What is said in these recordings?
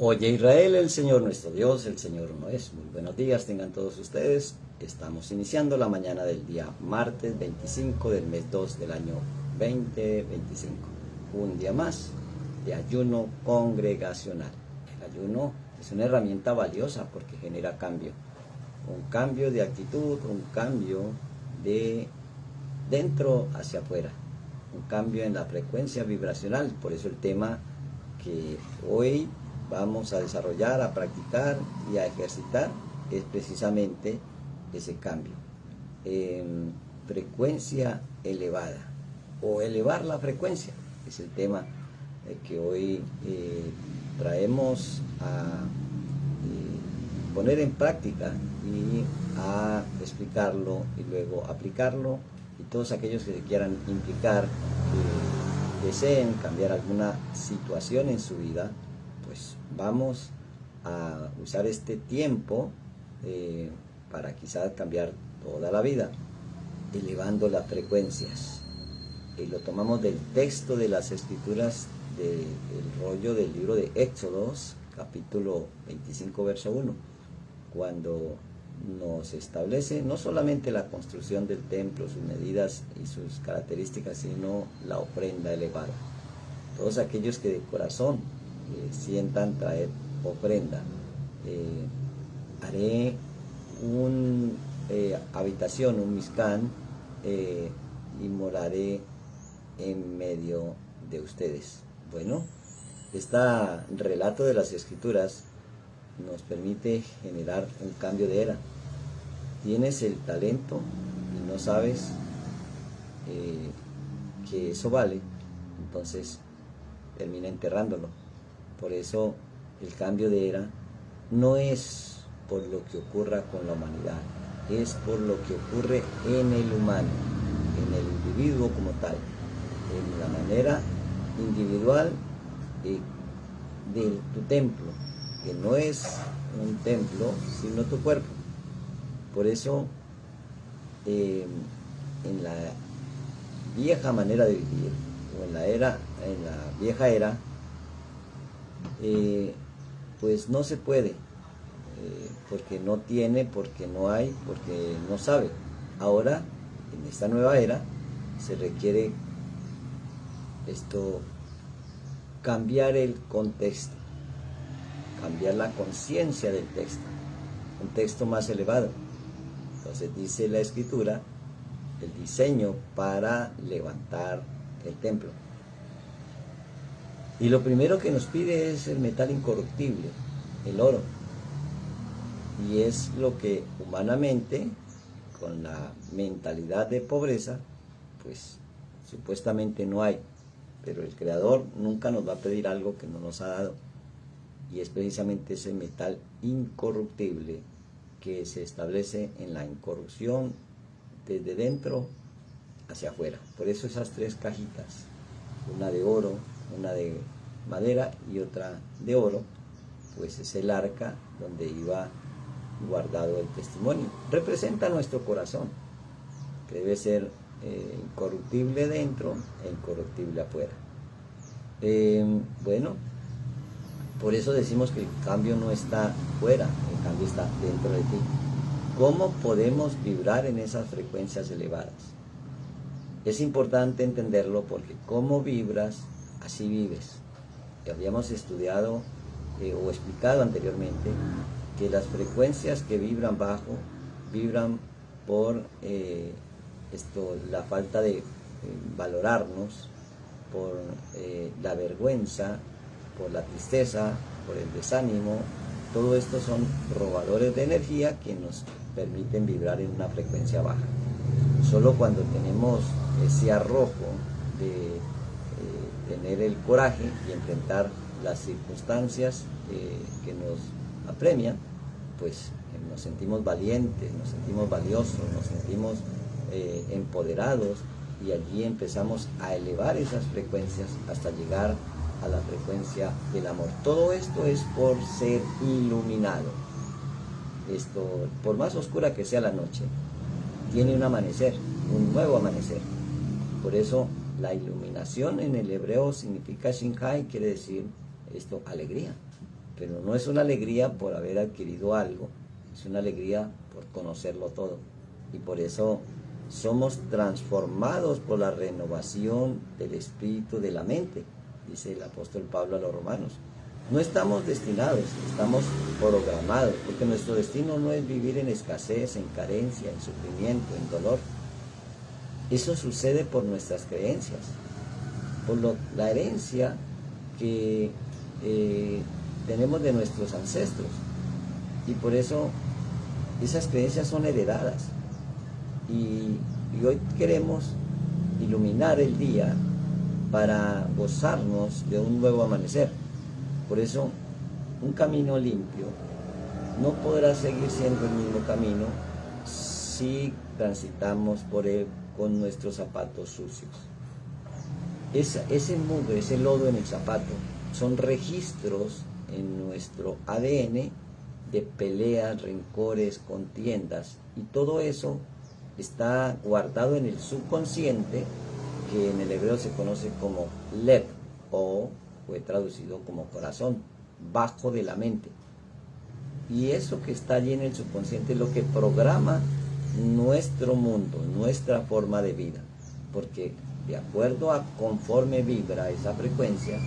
Oye Israel, el Señor nuestro Dios, el Señor uno es. Muy buenos días tengan todos ustedes. Estamos iniciando la mañana del día martes 25 del mes 2 del año 2025. Un día más de ayuno congregacional. El ayuno es una herramienta valiosa porque genera cambio. Un cambio de actitud, un cambio de dentro hacia afuera. Un cambio en la frecuencia vibracional. Por eso el tema que hoy vamos a desarrollar, a practicar y a ejercitar es precisamente ese cambio. Frecuencia elevada o elevar la frecuencia es el tema que hoy traemos a poner en práctica y a explicarlo y luego aplicarlo, y todos aquellos que se quieran implicar, que deseen cambiar alguna situación en su vida, pues vamos a usar este tiempo para quizás cambiar toda la vida, elevando las frecuencias. Lo tomamos del texto de las escrituras del rollo del libro de Éxodos, capítulo 25, verso 1, cuando nos establece no solamente la construcción del templo, sus medidas y sus características, sino la ofrenda elevada. Todos aquellos que de corazón sientan traer ofrenda, haré una habitación, un mishkan, y moraré en medio de ustedes. Bueno, este relato de las escrituras nos permite generar un cambio de era. Tienes el talento y no sabes que eso vale, entonces termina enterrándolo. Por eso el cambio de era no es por lo que ocurra con la humanidad, es por lo que ocurre en el humano, en el individuo como tal, en la manera individual de tu templo, que no es un templo sino tu cuerpo. Por eso en la vieja manera de vivir, o en la vieja era, pues no se puede, porque no tiene, porque no hay, porque no sabe. Ahora, en esta nueva era, se requiere cambiar el contexto, cambiar la conciencia del texto, un texto más elevado. Entonces dice la escritura, el diseño para levantar el templo. Y lo primero que nos pide es el metal incorruptible, el oro. Y es lo que humanamente, con la mentalidad de pobreza, pues supuestamente no hay. Pero el Creador nunca nos va a pedir algo que no nos ha dado. Y es precisamente ese metal incorruptible que se establece en la incorrupción desde dentro hacia afuera. Por eso esas tres cajitas, una de oro, una de madera y otra de oro, pues es el arca donde iba guardado el testimonio. Representa nuestro corazón, que debe ser incorruptible dentro e incorruptible afuera. Bueno, por eso decimos que el cambio no está fuera, el cambio está dentro de ti. ¿Cómo podemos vibrar en esas frecuencias elevadas? Es importante entenderlo porque cómo vibras, así vives. Ya habíamos estudiado o explicado anteriormente que las frecuencias que vibran bajo, vibran por la falta de valorarnos, por la vergüenza, por la tristeza, por el desánimo. Todo esto son robadores de energía que nos permiten vibrar en una frecuencia baja. Solo cuando tenemos ese arrojo de tener el coraje y enfrentar las circunstancias que nos apremian, pues nos sentimos valientes, nos sentimos valiosos, nos sentimos empoderados, y allí empezamos a elevar esas frecuencias hasta llegar a la frecuencia del amor. Todo esto es por ser iluminado. Por más oscura que sea la noche, tiene un amanecer, un nuevo amanecer. Por eso la iluminación en el hebreo significa Shinhai, quiere decir alegría. pero no es una alegría por haber adquirido algo, es una alegría por conocerlo todo. Y por eso somos transformados por la renovación del espíritu de la mente, dice el apóstol Pablo a los romanos. No estamos destinados, estamos programados, porque nuestro destino no es vivir en escasez, en carencia, en sufrimiento, en dolor. Eso sucede por nuestras creencias, por la herencia que tenemos de nuestros ancestros. Y por eso esas creencias son heredadas. Y hoy queremos iluminar el día para gozarnos de un nuevo amanecer. Por eso, un camino limpio no podrá seguir siendo el mismo camino si transitamos por él con nuestros zapatos sucios. Ese mugre, ese lodo en el zapato, son registros en nuestro ADN de peleas, rencores, contiendas, y todo eso está guardado en el subconsciente, que en el hebreo se conoce como lev, o fue traducido como corazón, bajo de la mente. Y eso que está allí en el subconsciente es lo que programa nuestro mundo, nuestra forma de vida, porque de acuerdo a conforme vibra esa frecuencia,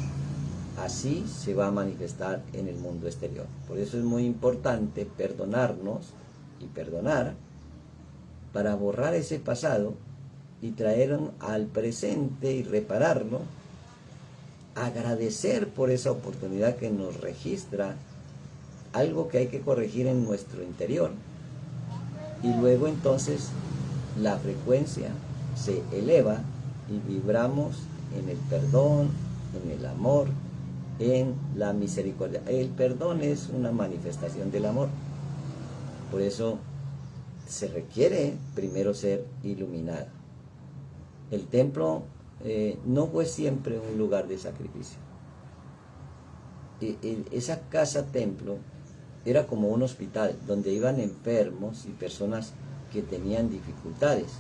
así se va a manifestar en el mundo exterior. Por eso es muy importante perdonarnos y perdonar, para borrar ese pasado y traer al presente y repararlo, agradecer por esa oportunidad que nos registra algo que hay que corregir en nuestro interior, y luego entonces la frecuencia se eleva y vibramos en el perdón, en el amor, en la misericordia. El perdón es una manifestación del amor. Por eso se requiere primero ser iluminado. El templo no fue siempre un lugar de sacrificio. Esa casa templo era como un hospital donde iban enfermos y personas que tenían dificultades.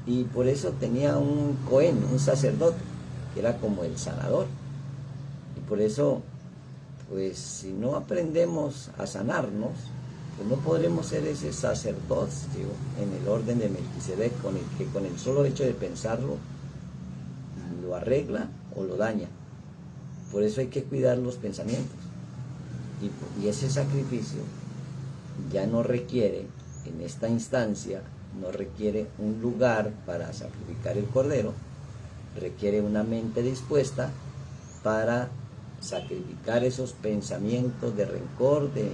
Y por eso tenía un cohen, un sacerdote, que era como el sanador. Y por eso, pues si no aprendemos a sanarnos, pues no podremos ser ese sacerdocio en el orden de Melquisedec, con el que con el solo hecho de pensarlo lo arregla o lo daña. Por eso hay que cuidar los pensamientos. Y ese sacrificio ya no requiere, en esta instancia, no requiere un lugar para sacrificar el cordero, requiere una mente dispuesta para sacrificar esos pensamientos de rencor, de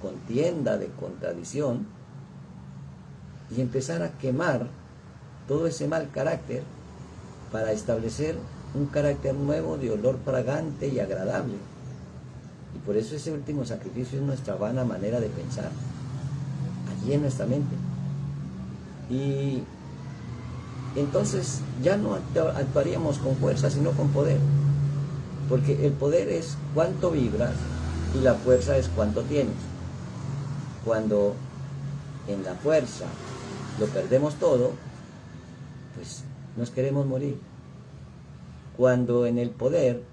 contienda, de contradicción, y empezar a quemar todo ese mal carácter para establecer un carácter nuevo de olor fragante y agradable. Y por eso ese último sacrificio es nuestra vana manera de pensar, allí en nuestra mente. Y entonces ya no actuaríamos con fuerza, sino con poder, porque el poder es cuánto vibras y la fuerza es cuánto tienes. Cuando en la fuerza lo perdemos todo, pues nos queremos morir. Cuando en el poder,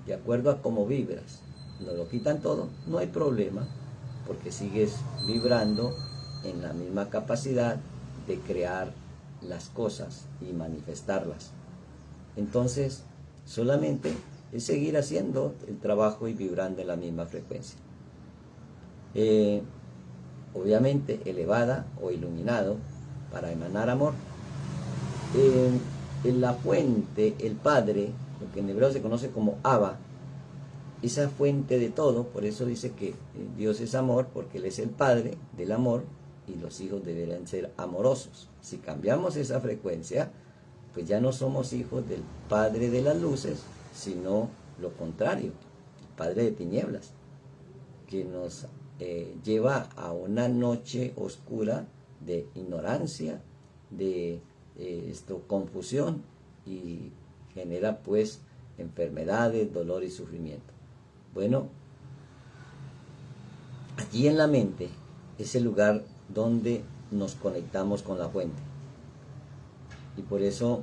de acuerdo a cómo vibras, nos lo quitan todo, no hay problema, porque sigues vibrando en la misma capacidad de crear las cosas y manifestarlas. Entonces, solamente es seguir haciendo el trabajo y vibrando en la misma frecuencia. Obviamente elevada o iluminado para emanar amor. En la fuente, el Padre, lo que en hebreo se conoce como Abba, esa fuente de todo, por eso dice que Dios es amor, porque Él es el Padre del amor y los hijos deberán ser amorosos. Si cambiamos esa frecuencia, pues ya no somos hijos del Padre de las luces, sino lo contrario, el Padre de tinieblas, que nos lleva a una noche oscura de ignorancia, de confusión, y genera pues enfermedades, dolor y sufrimiento. Bueno, allí en la mente es el lugar donde nos conectamos con la fuente. Y por eso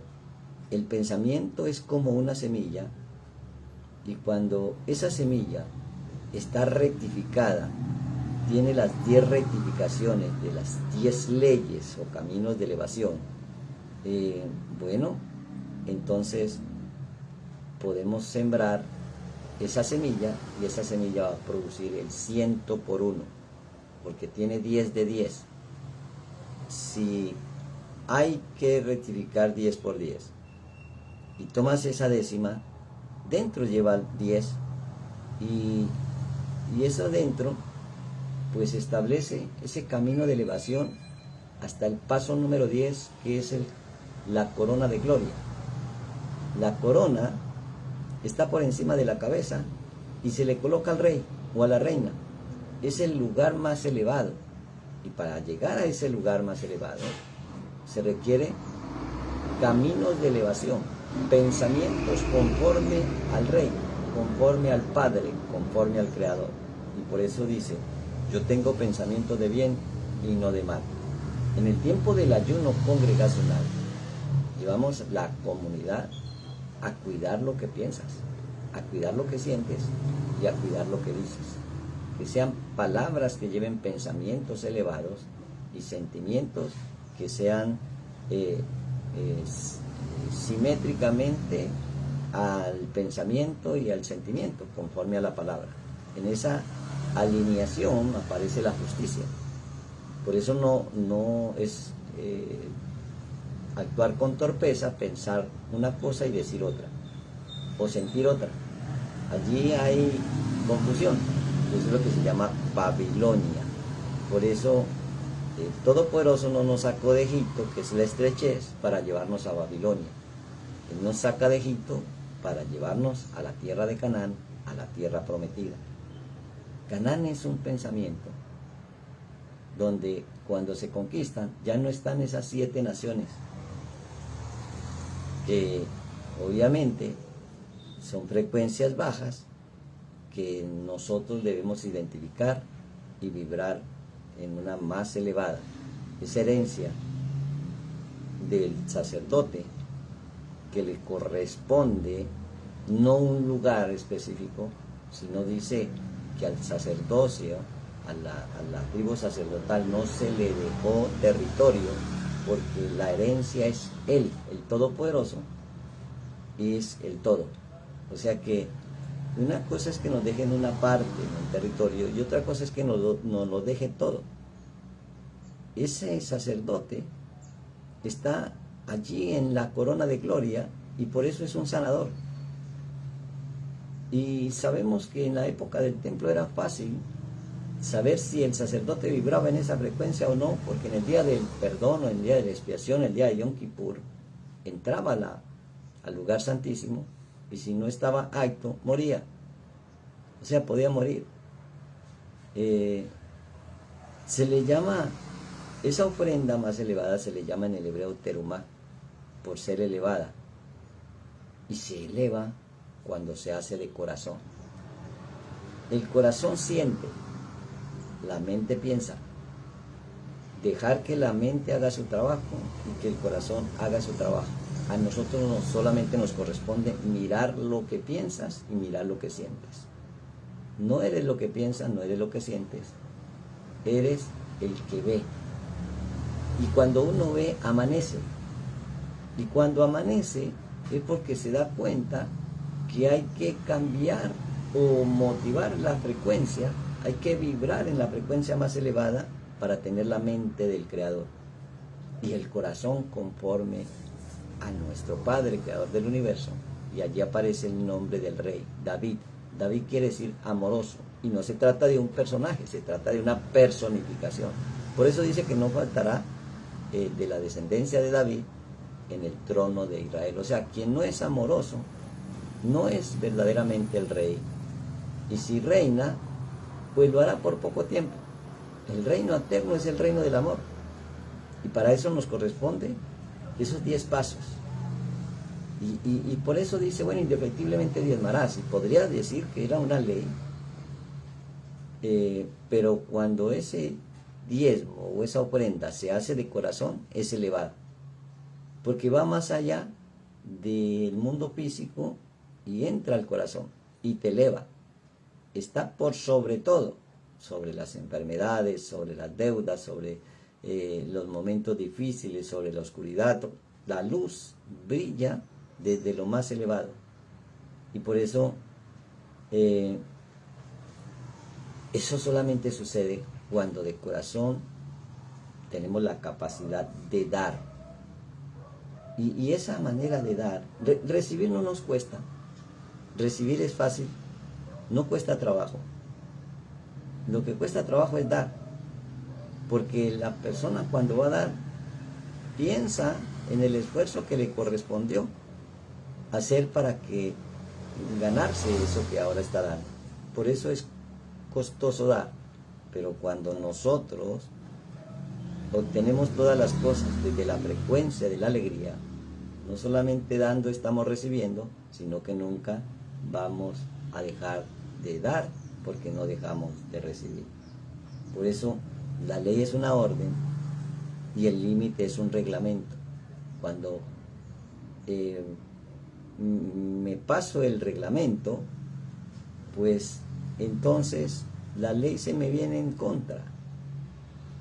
el pensamiento es como una semilla Y cuando esa semilla está rectificada, tiene las 10 rectificaciones de las 10 leyes o caminos de elevación, bueno, entonces podemos sembrar esa semilla y esa semilla va a producir el 100 por 1, porque tiene 10 de 10. Si hay que rectificar 10 por 10 y tomas esa décima, dentro lleva 10 y eso dentro pues establece ese camino de elevación hasta el paso número 10, que es la corona de gloria. La corona está por encima de la cabeza y se le coloca al rey o a la reina. Es el lugar más elevado, y para llegar a ese lugar más elevado se requiere caminos de elevación, pensamientos conforme al rey, conforme al Padre, conforme al Creador. Y por eso dice: yo tengo pensamientos de bien y no de mal. En el tiempo del ayuno congregacional llevamos la comunidad a cuidar lo que piensas, a cuidar lo que sientes y a cuidar lo que dices. Que sean palabras que lleven pensamientos elevados y sentimientos que sean simétricamente al pensamiento y al sentimiento, conforme a la palabra. En esa alineación aparece la justicia. Por eso no es actuar con torpeza, pensar una cosa y decir otra, o sentir otra. Allí hay confusión. Eso es lo que se llama Babilonia. Por eso el Todopoderoso no nos sacó de Egipto, que es la estrechez, para llevarnos a Babilonia. Él nos saca de Egipto para llevarnos a la tierra de Canaán, a la tierra prometida. Canaán es un pensamiento donde cuando se conquistan ya no están esas 7 naciones, que obviamente son frecuencias bajas que nosotros debemos identificar y vibrar en una más elevada. Esa herencia del sacerdote, que le corresponde no un lugar específico, sino dice que al sacerdocio, a la tribu sacerdotal, no se le dejó territorio, porque la herencia es Él, el Todopoderoso, es el todo. O sea que una cosa es que nos dejen una parte en el territorio y otra cosa es que nos lo deje todo. Ese sacerdote está allí en la corona de gloria y por eso es un sanador. Y sabemos que en la época del templo era fácil saber si el sacerdote vibraba en esa frecuencia o no, porque en el día del perdón o en el día de la expiación, el día de Yom Kippur, entraba al lugar santísimo y si no estaba acto, moría. O sea, podía morir. Se le llama, esa ofrenda más elevada se le llama en el hebreo terumá, por ser elevada. Y se eleva cuando se hace de corazón. El corazón siente, la mente piensa. Dejar que la mente haga su trabajo y que el corazón haga su trabajo. A nosotros solamente nos corresponde mirar lo que piensas y mirar lo que sientes. No eres lo que piensas, no eres lo que sientes. Eres el que ve. Y cuando uno ve, amanece. Y cuando amanece es porque se da cuenta que hay que cambiar o motivar la frecuencia, hay que vibrar en la frecuencia más elevada para tener la mente del Creador y el corazón conforme a nuestro Padre, Creador del universo. Y allí aparece el nombre del rey, David. David quiere decir amoroso, y no se trata de un personaje, se trata de una personificación. Por eso dice que no faltará de la descendencia de David en el trono de Israel. O sea, quien no es amoroso no es verdaderamente el rey. Y si reina, pues lo hará por poco tiempo. El reino eterno es el reino del amor. Y para eso nos corresponde esos 10 pasos. Y por eso dice, bueno, indefectiblemente diezmarás. Y podría decir que era una ley. Pero cuando ese diezmo o esa ofrenda se hace de corazón, es elevado. Porque va más allá del mundo físico y entra al corazón. y te eleva. Está por sobre todo, sobre las enfermedades, sobre las deudas, sobre los momentos difíciles, sobre la oscuridad. La luz brilla desde lo más elevado. Y por eso, eso solamente sucede cuando de corazón tenemos la capacidad de dar. Y esa manera de dar, recibir no nos cuesta. Recibir es fácil, no cuesta trabajo. Lo que cuesta trabajo es dar. Porque la persona cuando va a dar, piensa en el esfuerzo que le correspondió hacer para que ganarse eso que ahora está dando. Por eso es costoso dar. Pero cuando nosotros obtenemos todas las cosas desde la frecuencia de la alegría, no solamente dando estamos recibiendo, sino que nunca vamos a dejar de dar porque no dejamos de recibir. Por eso la ley es una orden y el límite es un reglamento. Cuando me paso el reglamento, pues entonces la ley se me viene en contra.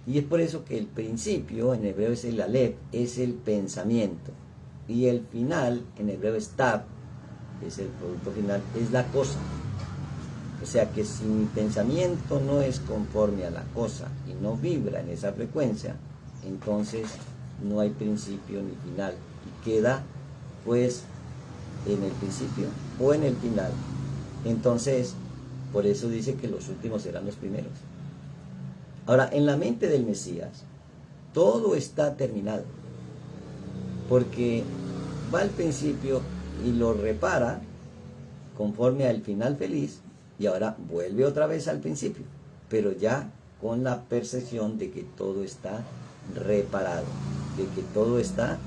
Y es por eso que el principio en hebreo es el aleph, es el pensamiento. Y el final en hebreo es tab, que es el producto final, es la cosa. O sea que si mi pensamiento no es conforme a la cosa y no vibra en esa frecuencia, entonces no hay principio ni final. Y queda pues en el principio o en el final. Entonces, por eso dice que los últimos serán los primeros. Ahora, en la mente del Mesías, todo está terminado. Porque va al principio y lo repara conforme al final feliz y ahora vuelve otra vez al principio. Pero ya con la percepción de que todo está reparado, de que todo está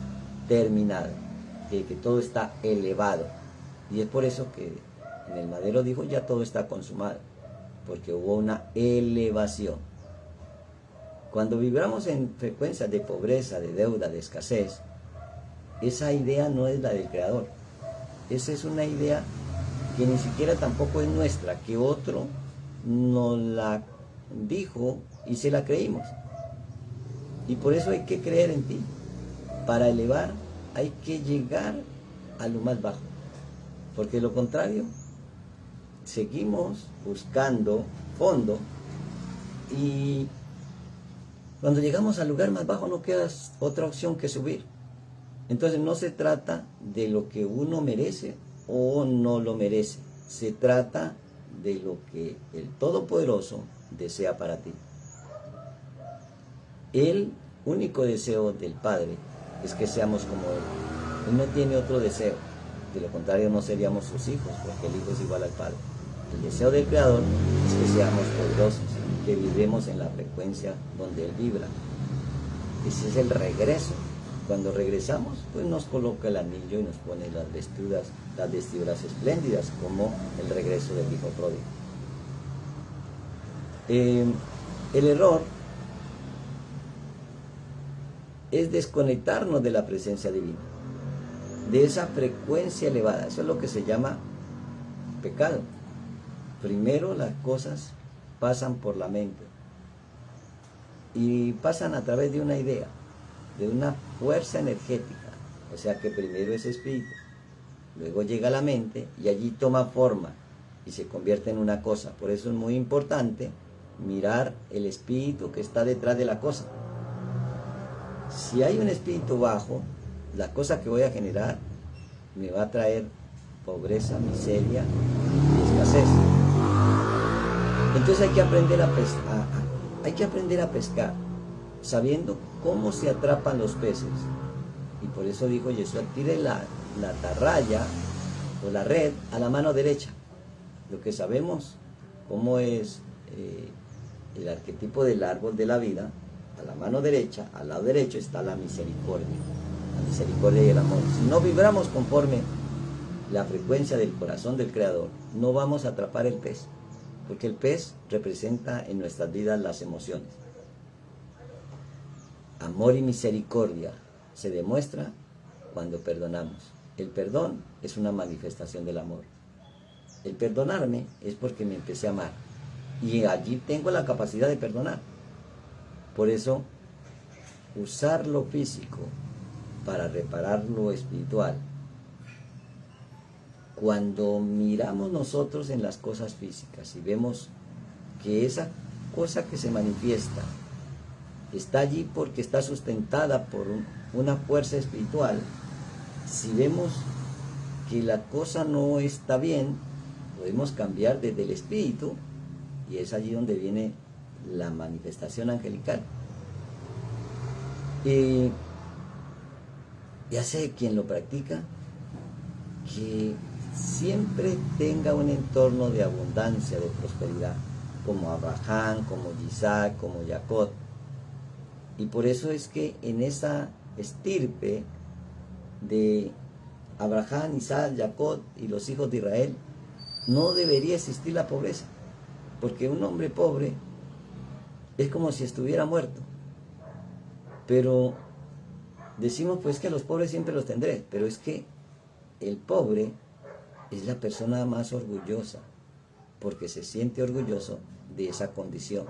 terminado, de que todo está elevado. Y es por eso que en el madero dijo ya todo está consumado, porque hubo una elevación. Cuando vibramos en frecuencias de pobreza, de deuda, de escasez, esa idea no es la del Creador. Esa es una idea que ni siquiera tampoco es nuestra, que otro nos la dijo y se la creímos. Y por eso hay que creer en ti. Para elevar hay que llegar a lo más bajo. Porque de lo contrario, seguimos buscando fondo y cuando llegamos al lugar más bajo no queda otra opción que subir. Entonces no se trata de lo que uno merece o no lo merece. Se trata de lo que el Todopoderoso desea para ti. El único deseo del Padre es que seamos como Él. Él no tiene otro deseo. De lo contrario no seríamos sus hijos, porque el Hijo es igual al Padre. El deseo del Creador es que seamos poderosos, que vibremos en la frecuencia donde Él vibra. Ese es el regreso. Cuando regresamos, pues nos coloca el anillo y nos pone las vestiduras espléndidas, como el regreso del Hijo pródigo. El error es desconectarnos de la presencia divina, de esa frecuencia elevada. Eso es lo que se llama pecado. Primero las cosas pasan por la mente y pasan a través de una idea, de una fuerza energética. O sea que primero es espíritu, luego llega a la mente y allí toma forma y se convierte en una cosa. Por eso es muy importante mirar el espíritu que está detrás de la cosa. Si hay un espíritu bajo, la cosa que voy a generar me va a traer pobreza, miseria y escasez. Entonces hay que aprender a pescar, sabiendo cómo se atrapan los peces. Y por eso dijo Yeshua, tire la atarraya o la red a la mano derecha. Lo que sabemos cómo es el arquetipo del árbol de la vida, a la mano derecha, al lado derecho está la misericordia y el amor. Si no vibramos conforme la frecuencia del corazón del Creador, no vamos a atrapar el pez, porque el pez representa en nuestras vidas las emociones. Amor y misericordia se demuestra cuando perdonamos. El perdón es una manifestación del amor. El perdonarme es porque me empecé a amar. Y allí tengo la capacidad de perdonar. Por eso, usar lo físico para reparar lo espiritual. Cuando miramos nosotros en las cosas físicas y vemos que esa cosa que se manifiesta está allí porque está sustentada por una fuerza espiritual, si vemos que la cosa no está bien, podemos cambiar desde el espíritu, y es allí donde viene la manifestación angelical. Y hace quien lo practica que siempre tenga un entorno de abundancia, de prosperidad, como Abraham, como Isaac, como Jacob. Y por eso es que en esa estirpe de Abraham, Isaac, Jacob y los hijos de Israel, no debería existir la pobreza, porque un hombre pobre es como si estuviera muerto. Pero decimos pues que a los pobres siempre los tendré, pero es que el pobre es la persona más orgullosa, porque se siente orgulloso de esa condición.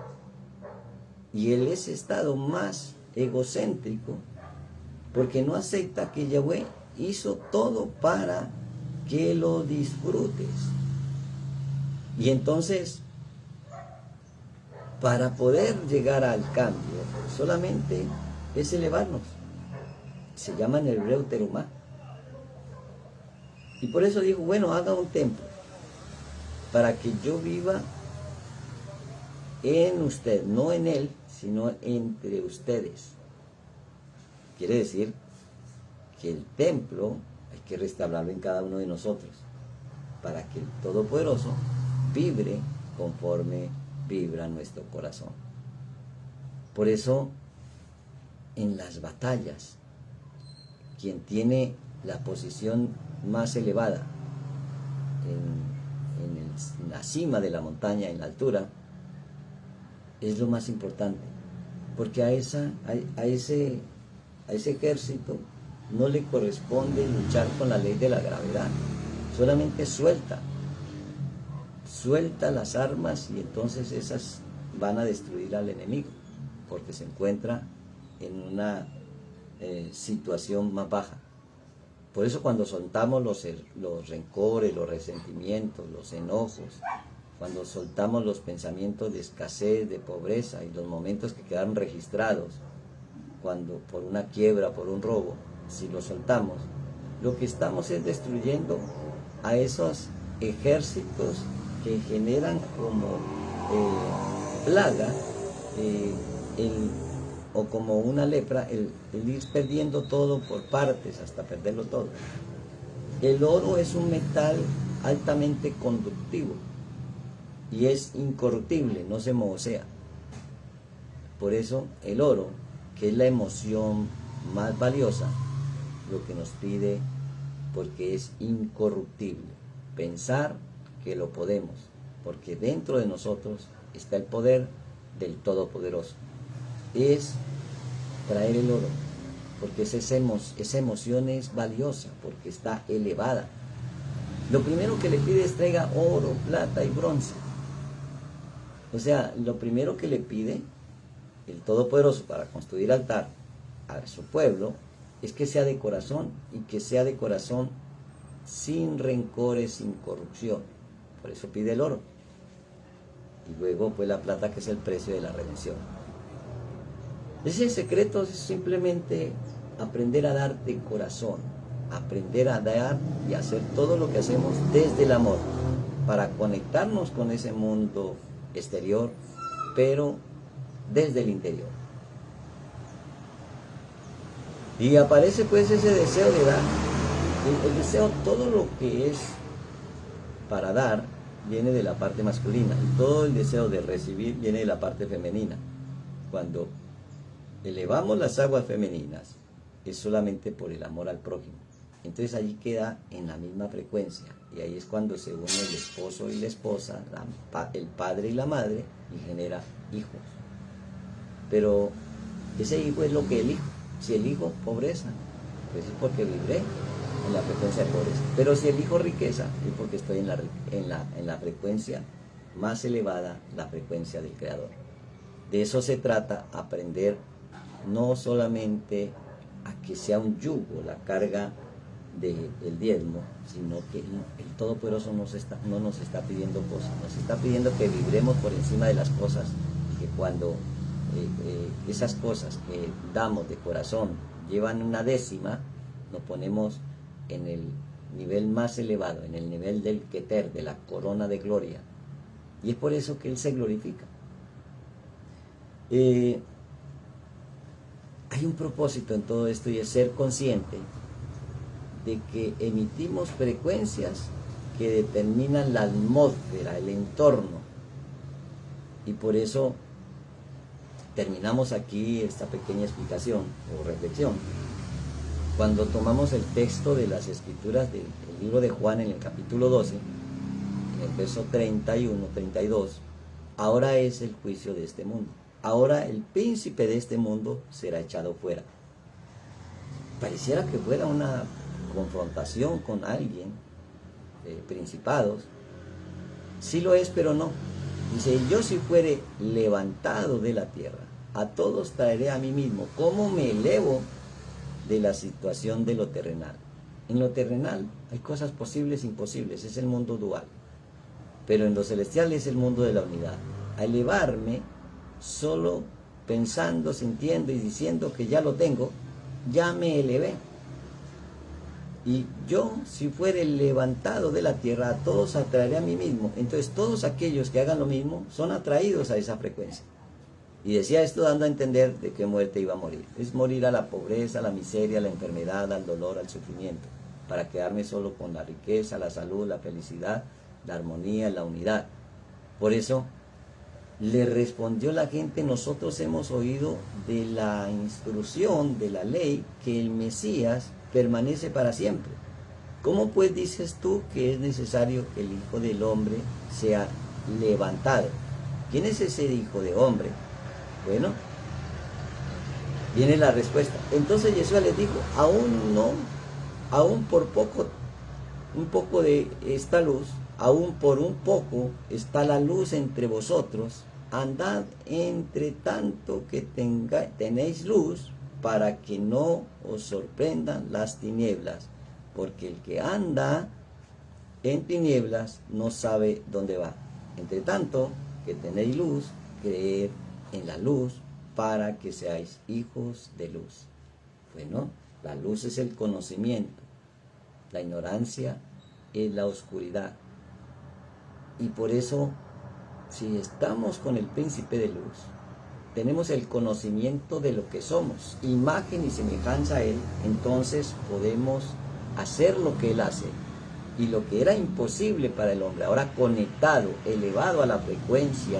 Y él es estado más egocéntrico, porque no acepta que Yahweh hizo todo para que lo disfrutes. Y entonces, para poder llegar al cambio, solamente es elevarnos. Se llama en hebreo terumá. Y por eso dijo, bueno, haga un templo para que yo viva en usted, no en él, sino entre ustedes. Quiere decir que el templo hay que restaurarlo en cada uno de nosotros, para que el Todopoderoso vibre conforme vibra nuestro corazón. Por eso, en las batallas, quien tiene la posición más elevada, en la cima de la montaña, en la altura, es lo más importante, porque a ese ejército no le corresponde luchar con la ley de la gravedad, solamente suelta las armas, y entonces esas van a destruir al enemigo, porque se encuentra en una situación más baja. Por eso cuando soltamos los rencores, los resentimientos, los enojos, cuando soltamos los pensamientos de escasez, de pobreza, y los momentos que quedaron registrados, cuando por una quiebra, por un robo, si los soltamos, lo que estamos es destruyendo a esos ejércitos que generan como plaga, o como una lepra, el ir perdiendo todo por partes hasta perderlo todo. El oro es un metal altamente conductivo y es incorruptible, no se mohosea. Por eso el oro, que es la emoción más valiosa, lo que nos pide, porque es incorruptible, pensar que lo podemos, porque dentro de nosotros está el poder del Todopoderoso. Es traer el oro, porque esa emoción es valiosa, porque está elevada. Lo primero que le pide es traiga oro, plata y bronce. O sea, lo primero que le pide el Todopoderoso para construir altar a su pueblo es que sea de corazón, y que sea de corazón sin rencores, sin corrupción. Por eso pide el oro. Y luego pues la plata, que es el precio de la redención. Ese secreto es simplemente aprender a dar de corazón, aprender a dar y hacer todo lo que hacemos desde el amor, para conectarnos con ese mundo exterior, pero desde el interior. Y aparece pues ese deseo de dar. El deseo, todo lo que es para dar, viene de la parte masculina, y todo el deseo de recibir viene de la parte femenina. Cuando elevamos las aguas femeninas, es solamente por el amor al prójimo. Entonces allí queda en la misma frecuencia, y ahí es cuando se une el esposo y la esposa, el padre y la madre, y genera hijos. Pero ese hijo es lo que elijo. Si elijo pobreza, pues es porque vibré en la frecuencia de pobreza. Pero si elijo riqueza, es porque estoy en la frecuencia más elevada, la frecuencia del Creador. De eso se trata, aprender no solamente a que sea un yugo la carga del diezmo, sino que el Todopoderoso no nos está pidiendo cosas, nos está pidiendo que vibremos por encima de las cosas, y que cuando esas cosas que damos de corazón llevan una décima, nos ponemos en el nivel más elevado, en el nivel del Keter, de la corona de gloria, y es por eso que Él se glorifica. Hay un propósito en todo esto, y es ser consciente de que emitimos frecuencias que determinan la atmósfera, el entorno, y por eso terminamos aquí esta pequeña explicación o reflexión. Cuando tomamos el texto de las Escrituras del libro de Juan en el capítulo 12, en el verso 31, 32, ahora es el juicio de este mundo. Ahora el príncipe de este mundo será echado fuera. Pareciera que fuera una confrontación con alguien, principados. Sí lo es, pero no. Dice, yo si fuere levantado de la tierra, a todos traeré a mí mismo. ¿Cómo me elevo de la situación de lo terrenal? En lo terrenal hay cosas posibles e imposibles, es el mundo dual. Pero en lo celestial es el mundo de la unidad. A elevarme solo pensando, sintiendo y diciendo que ya lo tengo, ya me elevé. Y yo, si fuere levantado de la tierra, a todos atraeré a mí mismo. Entonces todos aquellos que hagan lo mismo son atraídos a esa frecuencia. Y decía esto dando a entender de qué muerte iba a morir. Es morir a la pobreza, a la miseria, a la enfermedad, al dolor, al sufrimiento, para quedarme solo con la riqueza, la salud, la felicidad, la armonía, la unidad. Por eso le respondió la gente, nosotros hemos oído de la instrucción, de la ley, que el Mesías permanece para siempre. ¿Cómo pues dices tú que es necesario que el Hijo del Hombre sea levantado? ¿Quién es ese Hijo de Hombre? Bueno, viene la respuesta. Entonces Jesús les dijo, aún no, aún por poco, un poco de esta luz, aún por un poco está la luz entre vosotros, andad entre tanto que tenéis luz, para que no os sorprendan las tinieblas, porque el que anda en tinieblas no sabe dónde va. Entre tanto que tenéis luz, creed en la luz, para que seáis hijos de luz. Bueno, la luz es el conocimiento, la ignorancia es la oscuridad. Y por eso, si estamos con el príncipe de luz, tenemos el conocimiento de lo que somos, imagen y semejanza a Él, entonces podemos hacer lo que Él hace. Y lo que era imposible para el hombre, ahora conectado, elevado a la frecuencia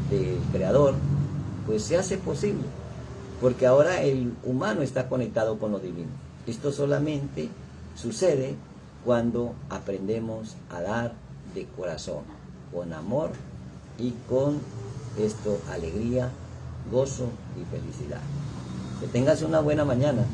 del Creador, pues se hace posible. Porque ahora el humano está conectado con lo divino. Esto solamente sucede cuando aprendemos a dar de corazón, con amor y con alegría, gozo y felicidad. Que tengas una buena mañana.